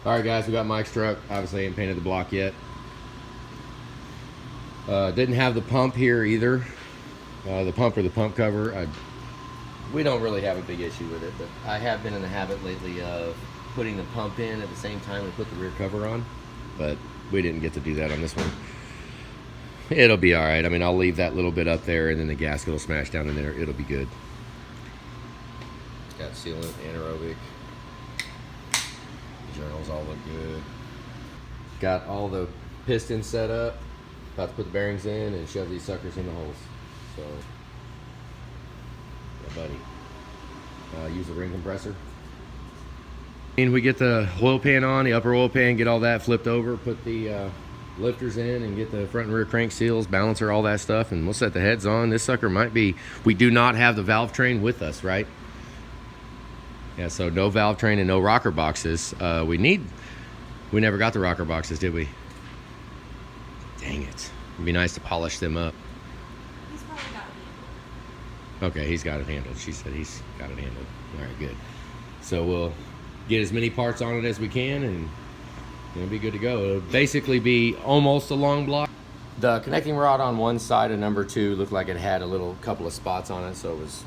All right, guys, we got Mike's truck. Obviously, ain't painted the block yet. Didn't have the pump here either. The pump or the pump cover. We don't really have a big issue with it, but I have been in the habit lately of putting the pump in at the same time we put the rear cover on. But we didn't get to do that on this one. It'll be all right. I mean, I'll leave that little bit up there, and then the gasket will smash down in there. It'll be good. Got sealant, anaerobic. Journals all look good. Got all the pistons set up. About to put the bearings in and shove these suckers in the holes. So, yeah, buddy. Use a ring compressor. And we get the oil pan on, the upper oil pan, get all that flipped over, put the lifters in and get the front and rear crank seals, balancer, all that stuff, and we'll set the heads on. This sucker might be, we do not have the valve train with us, right? Yeah, so no valve train and no rocker boxes. We never got the rocker boxes, did we? Dang it. It'd be nice to polish them up. He's probably got it handled. Okay, he's got it handled. She said he's got it handled. All right, good. So we'll get as many parts on it as we can, and it'll be good to go. It'll basically be almost a long block. The connecting rod on one side of number 2 looked like it had a couple of spots on it, so it was.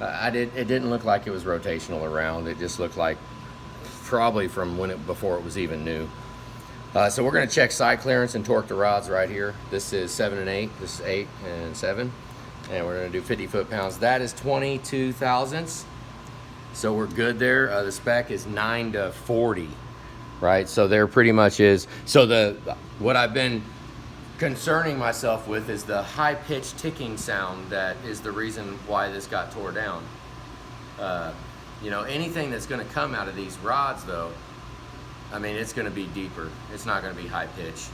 It didn't look like it was rotational around. It just looked like probably from before it was even new. So we're going to check side clearance and torque the rods right here. This is 7 and 8. This is 8 and 7. And we're going to do 50 foot-pounds. That is 22 thousandths. So we're good there. The spec is 9 to 40, right? So there pretty much is. So what I've been concerning myself with is the high-pitched ticking sound that is the reason why this got tore down. You know, anything that's going to come out of these rods, though, I mean, it's going to be deeper. It's not going to be high-pitched.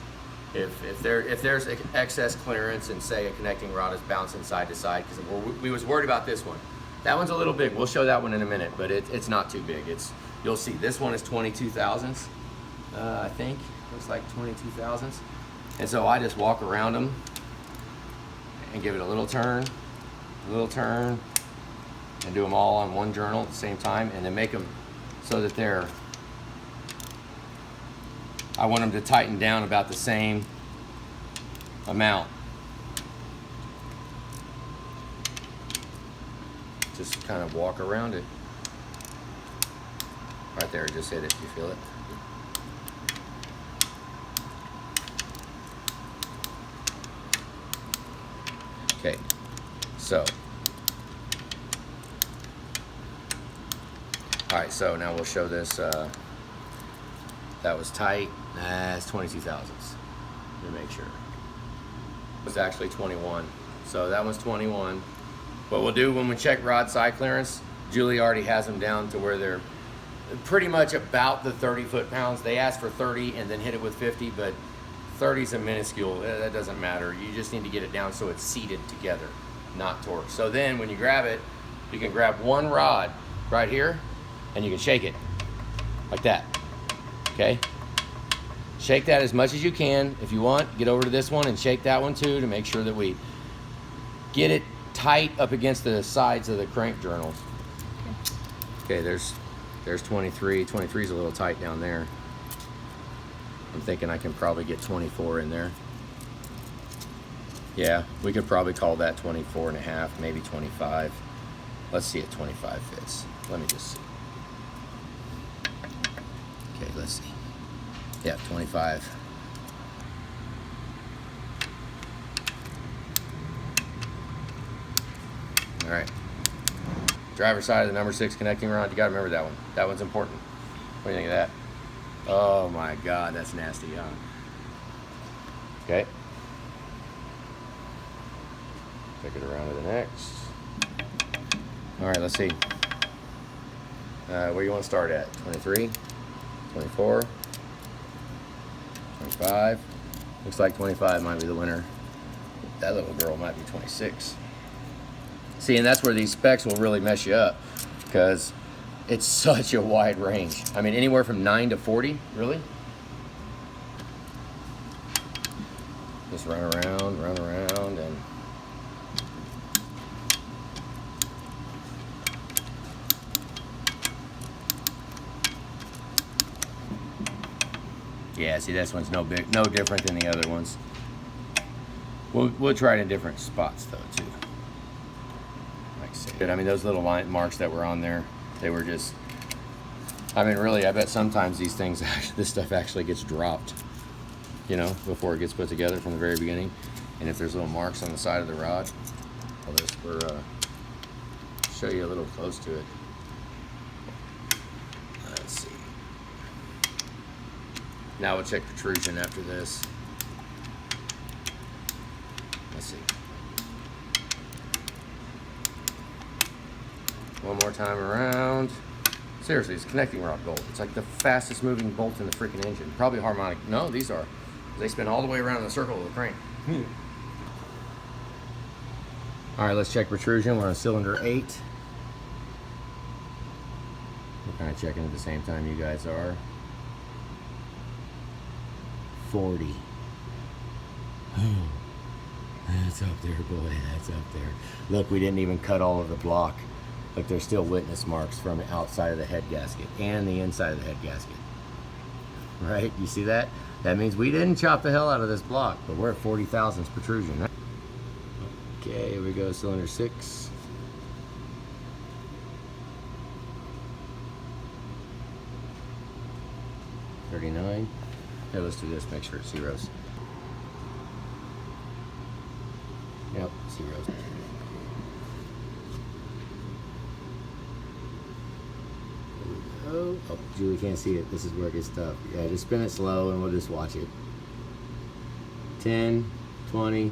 If there's excess clearance and say a connecting rod is bouncing side to side, because we was worried about this one. That one's a little big. We'll show that one in a minute, but it's not too big. You'll see this one is 22 thousandths. I think looks like 22 thousandths. And so I just walk around them and give it a little turn, and do them all on one journal at the same time, and then make them so that I want them to tighten down about the same amount. Just kind of walk around it. Right there, just hit it. You feel it? Okay, so. All right, so now we'll show this. That was tight. That's 22 thousandths. Let me make sure. It's actually 21. So that one's 21. What we'll do when we check rod side clearance, Julie already has them down to where they're pretty much about the 30 foot-pounds. They asked for 30 and then hit it with 50, but 30 is a minuscule. That doesn't matter. You just need to get it down so it's seated together, not torqued. So then when you grab it, you can grab one rod right here and you can shake it like that. Okay? Shake that as much as you can. If you want, get over to this one and shake that one too to make sure that we get it tight up against the sides of the crank journals. Okay, there's 23. 23 is a little tight down there. I'm thinking I can probably get 24 in there. Yeah, we could probably call that 24 and a half, maybe 25. Let's see if 25 fits. Let me just see. Okay, let's see. Yeah, 25. All right. Driver's side of the number 6 connecting rod. You gotta remember that one. That one's important. What do you think of that? Oh my God, that's nasty, huh? Okay. Take it around to the next. All right, let's see. Where do you want to start at? 23, 24, 25. Looks like 25 might be the winner. That little girl might be 26. See, and that's where these specs will really mess you up, because it's such a wide range. I mean, anywhere from 9 to 40, really? Just run around, and Yeah, see, this one's no different than the other ones. We'll try it in different spots though too. Like I said, I mean, those little line marks that were on there, they were just. I mean, really, I bet sometimes these things, this stuff actually gets dropped, you know, before it gets put together from the very beginning. And if there's little marks on the side of the rod, well, show you a little close to it. Let's see. Now we'll check protrusion after this. Let's see. One more time around. Seriously, it's a connecting rod bolt. It's like the fastest moving bolt in the freaking engine. Probably harmonic. No, these are. They spin all the way around in the circle of the crank. All right, let's check protrusion. We're on cylinder 8. We're kind of checking at the same time you guys are. 40. That's up there, boy. That's up there. Look, we didn't even cut all of the block. Look, there's still witness marks from the outside of the head gasket and the inside of the head gasket. Right? You see that? That means we didn't chop the hell out of this block, but we're at 40 thousandths protrusion. Okay, here we go, cylinder 6. $39. Here, let's do this, make sure it's zeros. Yep, zeros. Oh, Julie can't see it. This is where it gets tough. Yeah, just spin it slow and we'll just watch it. 10, 20,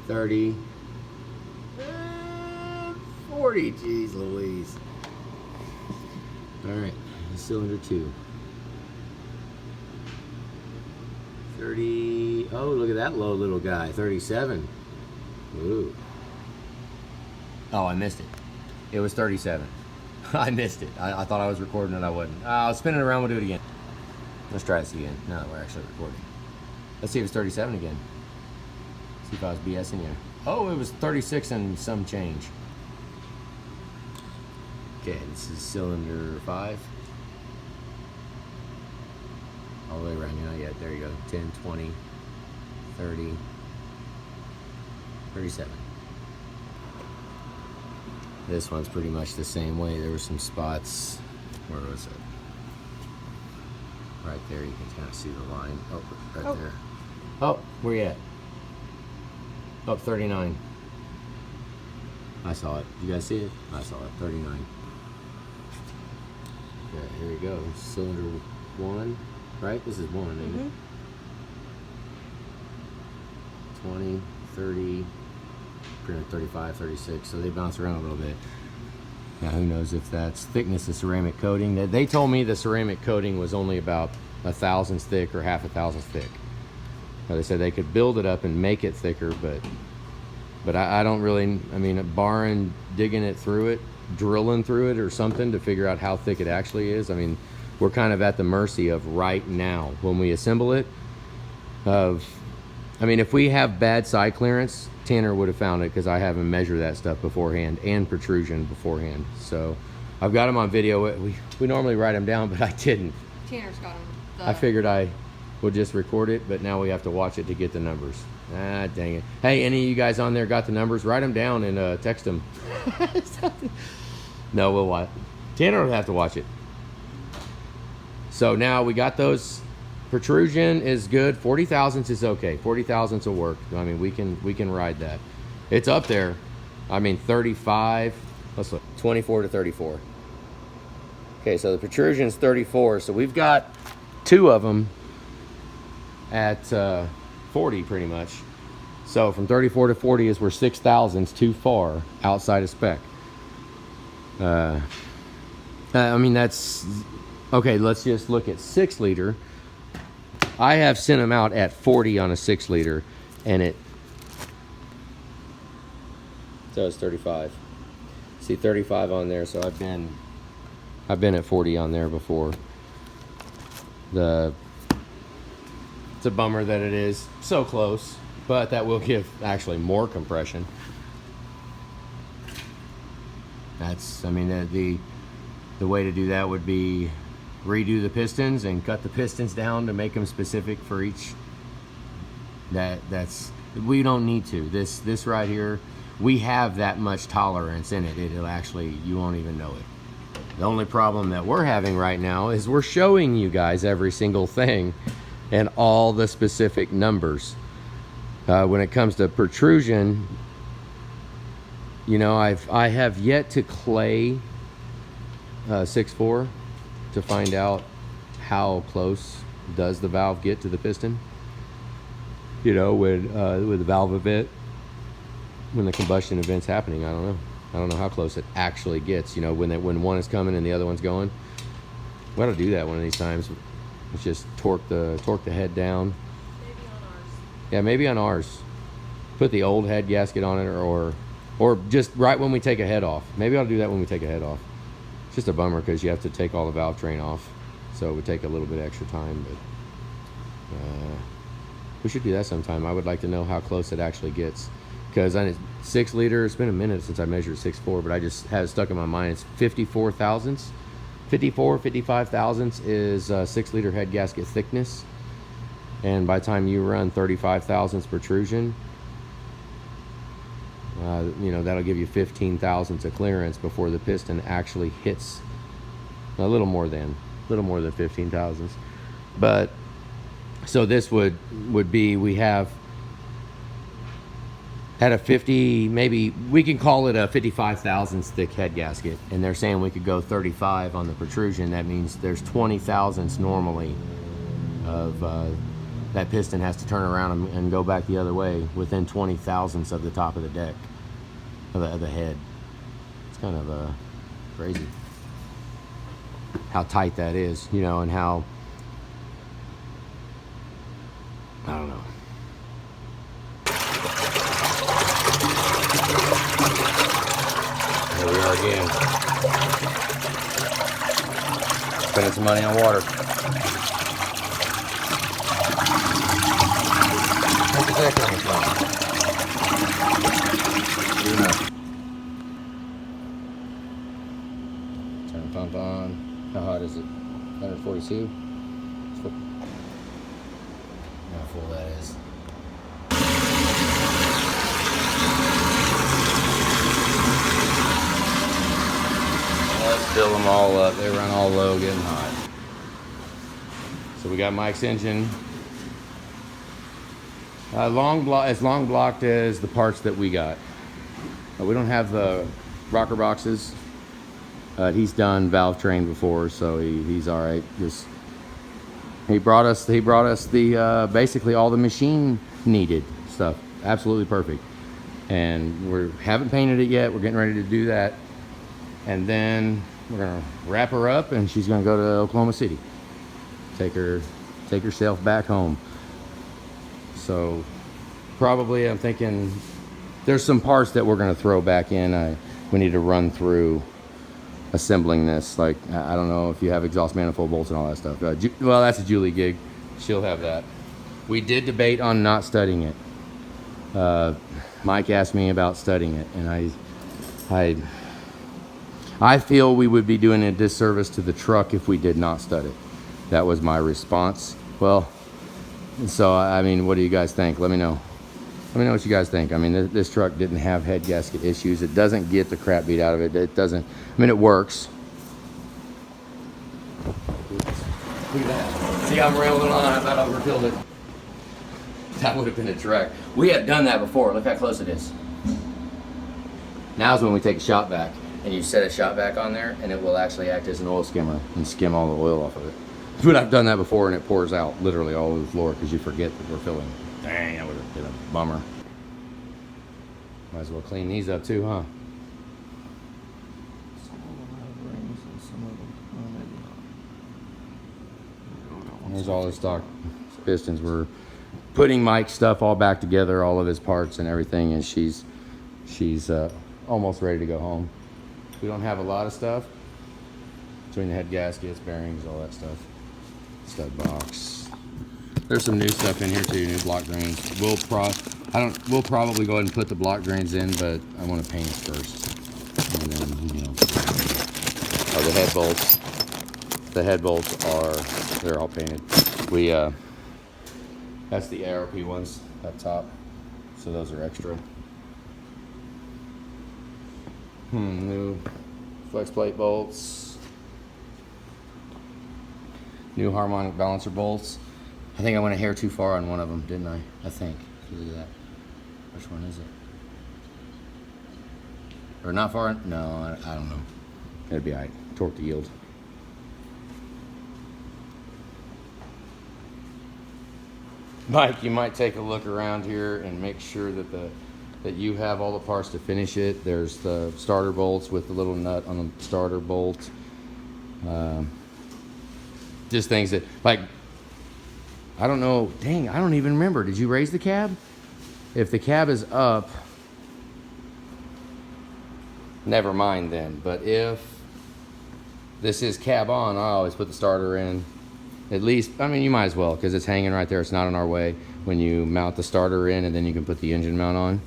30, 40. Jeez Louise. All right, cylinder 2. 30. Oh, look at that low little guy. 37. Ooh. Oh, I missed it. It was 37. I missed it. I thought I was recording and I wasn't. I'll spin it around. We'll do it again. Let's try this again. Now that we're actually recording. Let's see if it's 37 again. See if I was BSing you. Oh, it was 36 and some change. Okay, this is cylinder 5. All the way around. Not yet. There you go. 10, 20, 30, 37. This one's pretty much the same way. There were some spots. Where was it? Right there. You can kind of see the line. Oh, right there. Oh, where you at? Oh, 39. I saw it. You guys see it? I saw it. 39. Okay, here we go. Cylinder 1. Right? This is 1, isn't it? 20, 30, 35, 36. So they bounce around a little bit. Now, who knows if that's thickness of ceramic coating. They told me the ceramic coating was only about 1/1000th thick or 1/2 thick. They said they could build it up and make it thicker, but I don't really, I mean, barring digging it through it, drilling through it or something to figure out how thick it actually is. I mean, we're kind of at the mercy of right now when we assemble it. I mean, if we have bad side clearance, Tanner would have found it because I haven't measured that stuff beforehand and protrusion beforehand. So I've got them on video. We normally write them down, but I didn't. Tanner's got them. I figured I would just record it, but now we have to watch it to get the numbers. Ah, dang it. Hey, any of you guys on there got the numbers? Write them down and text them. No, we'll watch. Tanner will have to watch it. So now we got those. Protrusion is good. 40 thousandths is okay. 40 thousandths will work. I mean, we can ride that. It's up there. I mean, 35. Let's look. 24 to 34. Okay, so the protrusion is 34. So we've got 2 of them at 40 pretty much. So from 34 to 40 is we're 6 thousandths too far outside of spec. I mean, that's okay. Let's just look at 6 liter. I have sent them out at 40 on a 6 liter, and it says 35. See 35 on there, so I've been at 40 on there before. It's a bummer that it is so close, but that will give actually more compression. That's, I mean, the way to do that would be redo the pistons and cut the pistons down to make them specific for each. That's we don't need to. This right here, we have that much tolerance in it. It'll actually, you won't even know it. The only problem that we're having right now is we're showing you guys every single thing and all the specific numbers. When it comes to protrusion, you know, I have yet to clay 6.4 to find out how close does the valve get to the piston. You know, with the valve event, when the combustion event's happening, I don't know how close it actually gets. You know, when one is coming and the other one's going. We ought to do that one of these times. Let's just torque the head down. Maybe on ours. Yeah, maybe on ours. Put the old head gasket on it, or just right when we take a head off. Maybe I'll do that when we take a head off. It's just a bummer because you have to take all the valve train off, so it would take a little bit extra time. But we should do that sometime. I would like to know how close it actually gets, because on 6 liter, it's been a minute since I measured 6.4, but I just had it stuck in my mind. It's 54 thousandths. 55 thousandths is 6 liter head gasket thickness, and by the time you run 35 thousandths protrusion, you know, that'll give you 15 thousandths of clearance before the piston actually hits a little more than 15 thousandths. But so this would be, we have had a 50, maybe we can call it a 55 thousandths thick head gasket, and they're saying we could go 35 on the protrusion. That means there's 20 thousandths normally of that piston has to turn around and go back the other way within 20 thousandths of the top of the deck of the head. It's kind of crazy how tight that is, you know, and how, I don't know. Here we are again. Spending some money on water. What's the deck on this one? Turn the pump on. How hot is it? 142? How full that is. Let's fill them all up. They run all low, getting hot. So we got Mike's engine. As long blocked as the parts that we got. We don't have the rocker boxes. He's done valve train before, so he's all right. He brought us the basically all the machine needed stuff. Absolutely perfect. And we haven't painted it yet. We're getting ready to do that. And then we're gonna wrap her up, and she's gonna go to Oklahoma City. Take herself back home. So probably I'm thinking there's some parts that we're gonna throw back in. We need to run through assembling this. Like, I don't know if you have exhaust manifold bolts and all that stuff. Well, that's a Julie gig. She'll have that. We did debate on not studding it. Mike asked me about studding it, and I feel we would be doing a disservice to the truck if we did not stud it. That was my response. Well, so I mean, what do you guys think? Let me know. Let me know what you guys think. I mean, this truck didn't have head gasket issues. It doesn't get the crap beat out of it. It doesn't. I mean, it works. Look at that. See, I'm rambling on. I thought I overfilled it. That would have been a trek. We have done that before. Look how close it is. Now's when we take a shop vac, and you set a shop vac on there, and it will actually act as an oil skimmer and skim all the oil off of it. But I've done that before, and it pours out literally all over the floor because you forget that we're filling. Dang, that would have been a bummer. Might as well clean these up too, huh? Here's all the stock pistons. We're putting Mike's stuff all back together, all of his parts and everything, and she's almost ready to go home. We don't have a lot of stuff between the head gaskets, bearings, all that stuff. Stud box. There's some new stuff in here too, new block drains. We'll probably go ahead and put the block drains in, but I want to paint it first. And then, you know, the head bolts. The head bolts they're all painted. That's the ARP ones up top. So those are extra. New flex plate bolts. New harmonic balancer bolts. I think I went a hair too far on one of them, didn't I? I think. Look at that. Which one is it? Or not far? No, I don't know. It'd be alright. Torque to yield. Mike, you might take a look around here and make sure that you have all the parts to finish it. There's the starter bolts with the little nut on the starter bolt. Just things that, like, I don't know. Dang, I don't even remember. Did you raise the cab? If the cab is up, never mind then. But if this is cab on, I always put the starter in. At least, I mean, you might as well, because it's hanging right there. It's not in our way. When you mount the starter in, and then you can put the engine mount on.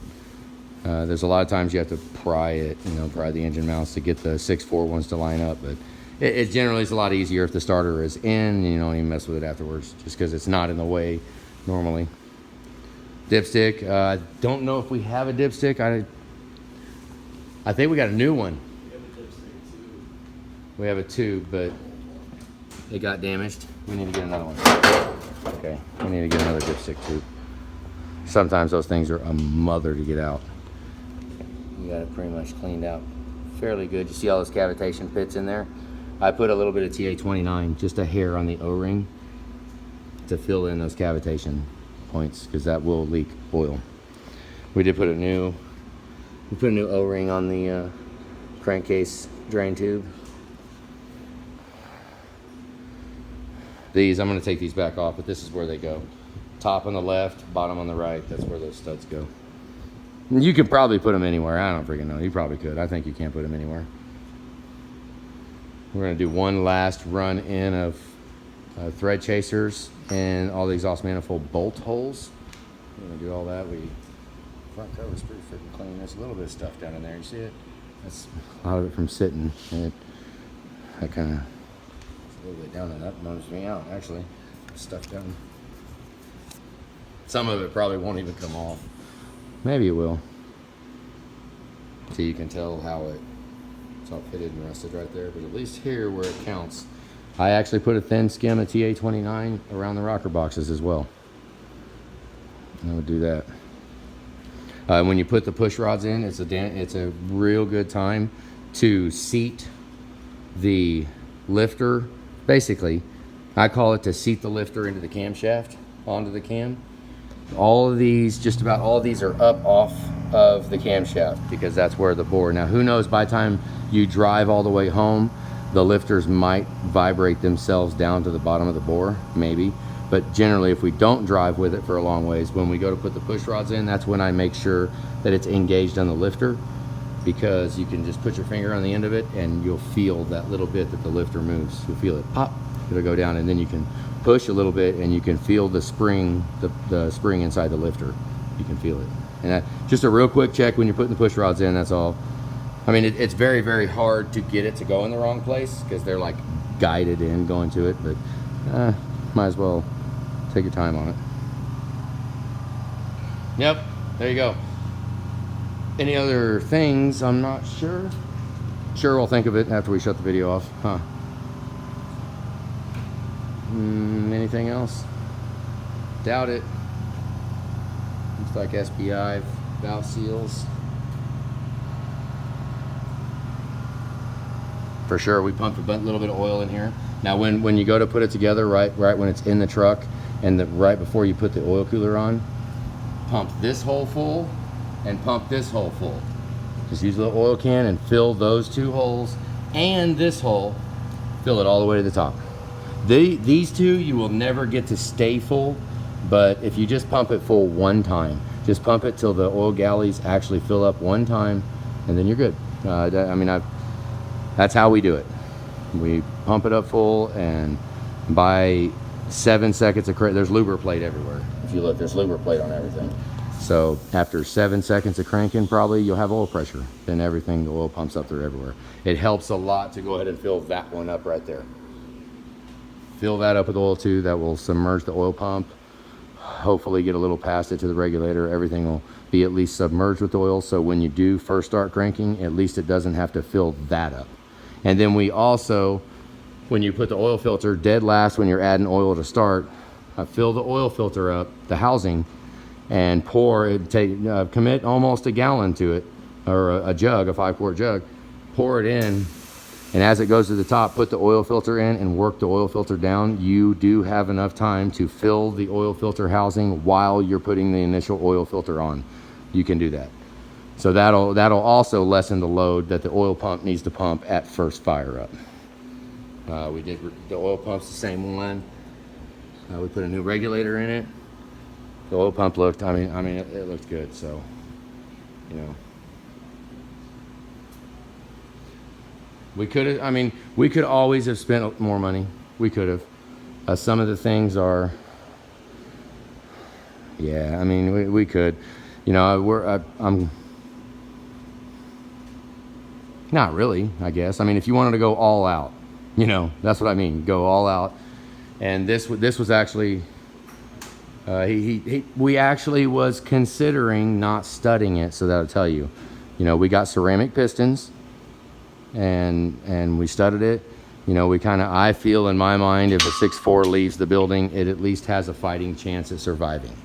There's a lot of times you have to pry it, pry the engine mounts to get the 6.4 ones to line up. But it generally is a lot easier if the starter is in, and you don't even mess with it afterwards, just because it's not in the way normally. Dipstick. I don't know if we have a dipstick. I think we got a new one. We have a tube, but it got damaged. We need to get another one. Okay, we need to get another dipstick tube. Sometimes those things are a mother to get out. We got it pretty much cleaned out fairly good. You see all those cavitation pits in there? I put a little bit of TA29, just a hair on the O-ring, to fill in those cavitation points, because that will leak oil. We did put a new O-ring on the crankcase drain tube. These, I'm going to take these back off, but this is where they go. Top on the left, bottom on the right. That's where those studs go. You could probably put them anywhere. I don't freaking know. You probably could. I think you can put them anywhere. We're going to do one last run in of thread chasers and all the exhaust manifold bolt holes. We're going to do all that. Front cover is pretty freaking clean. There's a little bit of stuff down in there. You see it? That's a lot of it from sitting. And that kind of... a little bit down there. That mows me out, actually. Stuff down. Some of it probably won't even come off. Maybe it will. So you can tell how it's all fitted and rusted right there. But at least here where it counts, I actually put a thin skim of TA29 around the rocker boxes as well. I would do that. When you put the push rods in, it's a real good time to seat the lifter. Basically, I call it to seat the lifter into the camshaft, onto the cam. All of these, just about all of these, are up off of the camshaft, because that's where the bore. Now, who knows, by the time you drive all the way home, the lifters might vibrate themselves down to the bottom of the bore, maybe. But generally, if we don't drive with it for a long ways, when we go to put the push rods in, that's when I make sure that it's engaged on the lifter, because you can just put your finger on the end of it and you'll feel that little bit that the lifter moves. You'll feel it pop, it'll go down, and then you can push a little bit and you can feel the spring, the spring inside the lifter. You can feel it. And just a real quick check when you're putting the push rods in, that's all. I mean, it's very, very hard to get it to go in the wrong place, because they're like guided in going to it, but might as well take your time on it. Yep, there you go. Any other things? I'm not sure. Sure, we'll think of it after we shut the video off. Huh. Anything else? Doubt it. Looks like SPI valve seals. For sure, we pumped a little bit of oil in here. Now, when you go to put it together, right when it's in the truck, and right before you put the oil cooler on, pump this hole full and pump this hole full. Just use a little oil can and fill those two holes, and this hole, fill it all the way to the top. These two you will never get to stay full, but if you just pump it full one time, just pump it till the oil galleys actually fill up one time, and then you're good. That's how we do it. We pump it up full, and by 7 seconds of there's luber plate everywhere. If you look, there's luber plate on everything. So after 7 seconds of cranking, probably you'll have oil pressure. Then everything, the oil pumps up through everywhere. It helps a lot to go ahead and fill that one up right there. fill that up with oil too. That will submerge the oil pump. Hopefully get a little past it to the regulator. Everything will be at least submerged with oil. So when you do first start cranking, at least it doesn't have to fill that up. And then we also, when you put the oil filter dead last, when you're adding oil to start, fill the oil filter up, the housing, and pour it, commit almost a gallon to it, or a jug, a 5-quart jug, pour it in. And as it goes to the top, put the oil filter in and work the oil filter down. You do have enough time to fill the oil filter housing while you're putting the initial oil filter on. You can do that. So that'll also lessen the load that the oil pump needs to pump at first fire up. We did the oil pump's the same one. We put a new regulator in it. The oil pump looked, I mean, it looked good. So, you know. We could always have spent more money. We could have. Some of the things are, yeah, I mean, we could. You know, I'm not really, I guess. I mean, if you wanted to go all out, you know, that's what I mean, go all out. And this was actually, we actually was considering not studding it, so that'll tell you. You know, we got ceramic pistons. And we studded it. You know, I feel in my mind, if a 6.4 leaves the building, it at least has a fighting chance at surviving,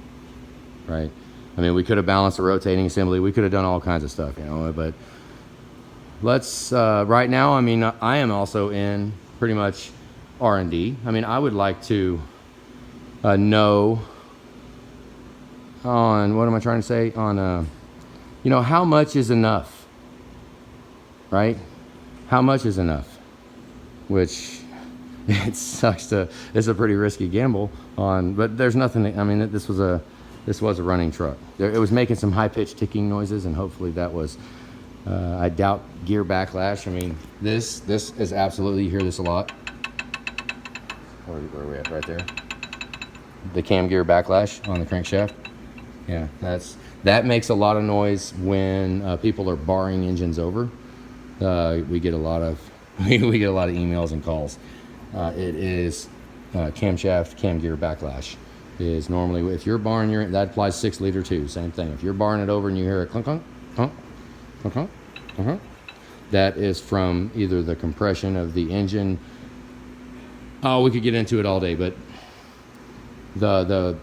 right? I mean, we could have balanced the rotating assembly. We could have done all kinds of stuff, you know, but let's, right now, I mean, I am also in pretty much R&D. I mean, I would like to know on, what am I trying to say? On, you know, how much is enough, right? How much is enough? Which it sucks to, it's a pretty risky gamble on, but there's nothing, I mean, this was a running truck. It was making some high-pitched ticking noises, and hopefully that was, I doubt gear backlash. I mean, this is absolutely, you hear this a lot. Where are we at? Right there. The cam gear backlash on the crankshaft. Yeah, that makes a lot of noise when people are barring engines over. We get a lot of emails and calls. It is camshaft, cam gear backlash is normally, if you're barring that applies 6 liter too, same thing. If you're barring it over and you hear it clunk, clunk, clunk, clunk, clunk, clunk, that is from either the compression of the engine. Oh, we could get into it all day, but the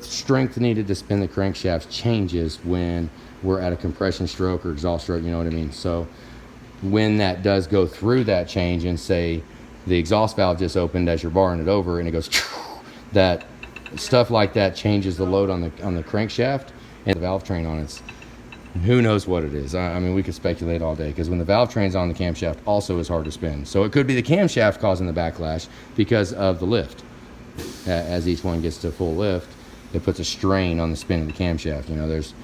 strength needed to spin the crankshaft changes when we're at a compression stroke or exhaust stroke, you know what I mean? So when that does go through that change, and say the exhaust valve just opened as you're barring it over and it goes, that stuff like that changes the load on the crankshaft and the valve train on it. Who knows what it is? I mean, we could speculate all day, because when the valve train's on, the camshaft also is hard to spin. So it could be the camshaft causing the backlash because of the lift. As each one gets to full lift, it puts a strain on the spin of the camshaft. You know, there's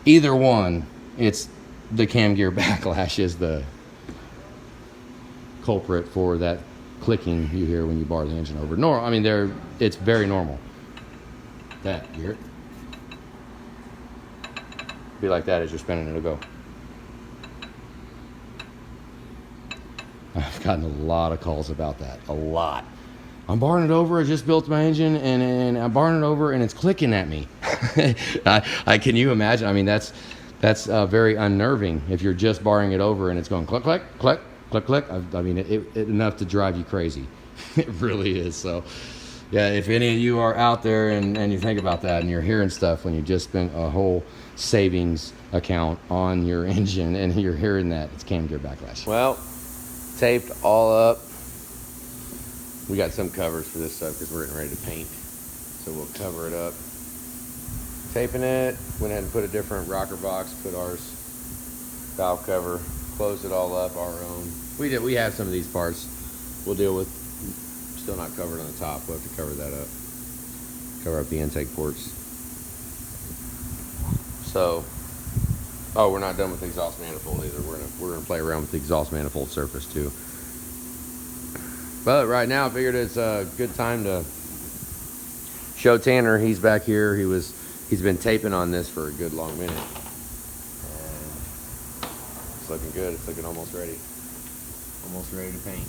either one. It's the cam gear backlash is the culprit for that clicking you hear when you bar the engine over. I mean, it's very normal. That, you hear it? Be like that as you're spinning, it'll go. I've gotten a lot of calls about that. A lot. I'm barring it over. I just built my engine, and I'm barring it over, and it's clicking at me. Can you imagine? I mean, that's very unnerving if you're just barring it over and it's going click, click, click, click, click. I mean, it enough to drive you crazy. It really is. So, yeah, if any of you are out there and you think about that and you're hearing stuff when you just spent a whole savings account on your engine and you're hearing that, it's cam gear backlash. Well, taped all up. We got some covers for this stuff because we're getting ready to paint. So we'll cover it up. Taping it, went ahead and put a different rocker box, put ours valve cover, closed it all up, our own. We have some of these parts we'll deal with. Still not covered on the top. We'll have to cover that up. Cover up the intake ports. So, we're not done with the exhaust manifold either. We're gonna play around with the exhaust manifold surface too. But right now I figured it's a good time to show Tanner. He's back here. He's been taping on this for a good long minute. And it's looking good. It's looking almost ready. Almost ready to paint.